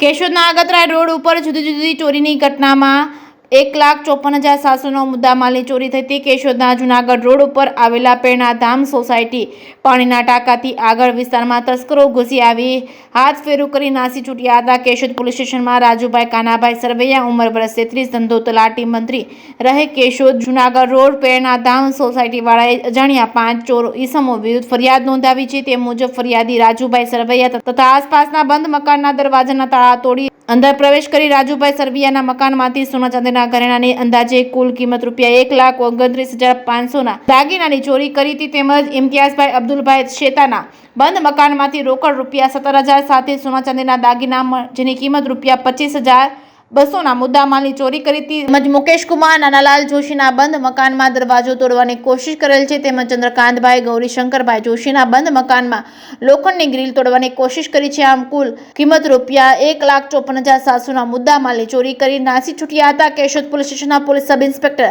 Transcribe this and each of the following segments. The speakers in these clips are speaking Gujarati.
કેશોદના આગતરાય રોડ ઉપર જુદી જુદી ચોરીની ઘટનામાં 1,54,700નો મુદ્દામાલની ચોરી થઈ હતી. કેશોદના જૂનાગઢ રોડ ઉપર આવેલા પ્રેરણાધામ સોસાયટી પાણીના ટાંકાથી આગળ વિસ્તારમાં તસ્કરો ઘૂસી આવી હાથફેરો કરી નાસી છૂટ્યા હતા. કેશોદ પોલીસ સ્ટેશનમાં રાજુભાઈ કાનાભાઈ સરવૈયા, ઉંમર વર્ષ 33, ધંધો તલાટી મંત્રી, રહે કેશોદ, જૂનાગઢ રોડ, પ્રેરણાધામ સોસાયટીવાળાએ અજાણ્યા 5 ચોર ઈસમો વિરુદ્ધ ફરિયાદ નોંધાવી છે. તે મુજબ ફરિયાદી રાજુભાઈ સરવૈયા તથા આસપાસના બંધ મકાનના દરવાજાના તાળા તોડી અંદર પ્રવેશ કરી રાજુભાઈ સરવૈયાના મકાનમાંથી સોના ચાંદીના ઘરેણાની અંદાજે કુલ કિંમત ₹1,29,500ના દાગીનાની ચોરી કરી હતી. તેમજ ઇમ્તિયાઝભાઈ અબ્દુલભાઈ શેતાના બંધ મકાનમાંથી રોકડ ₹17,000 સાથે સોના ચાંદીના દાગીના જેની કિંમત ₹25,200ના મુદ્દામાલની ચોરી કરી હતી. તેમજ મુકેશકુમાર નાનાલાલ જોશીના બંધ મકાનમાં દરવાજો તોડવાની કોશિશ કરેલ છે. તેમજ ચંદ્રકાંતભાઈ ગૌરીશંકરભાઈ જોશીના બંધ મકાનમાં લોખંડની ગ્રીલ તોડવાની કોશિશ કરી છે. આમ કુલ કિંમત ₹1,54,700ના મુદ્દામાલની ચોરી કરી નાસી છૂટ્યા હતા. કેશોદ પોલીસ સ્ટેશનના પોલીસ સબ ઇન્સ્પેક્ટર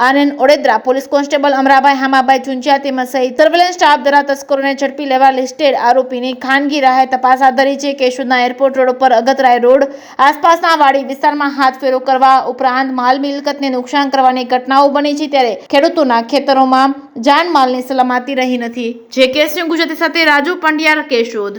આનંદ ઓડેદરા, પોલીસ કોન્સ્ટેબલ અમરાભાઈ હામાભાઈ ચુંચિયા તેમજ સહિત સર્વેલન્સ સ્ટાફ દ્વારા તસ્કરોને ઝડપી લેવા લિસ્ટેડ આરોપીની ખાનગી રાહે તપાસ હાથ ધરી છે. કેશોદના એરપોર્ટ રોડ ઉપર અગતરાય રોડ આસપાસના વાડી વિસ્તારમાં હાથફેરો કરવા ઉપરાંત માલ મિલકતને નુકસાન કરવાની ઘટનાઓ બની છે. ત્યારે ખેડૂતોના ખેતરોમાં જાનમાલની સલામતી રહી નથી. જે કેસની ગુજરાતી સાથે રાજુ પંડ્યા, કેશોદ.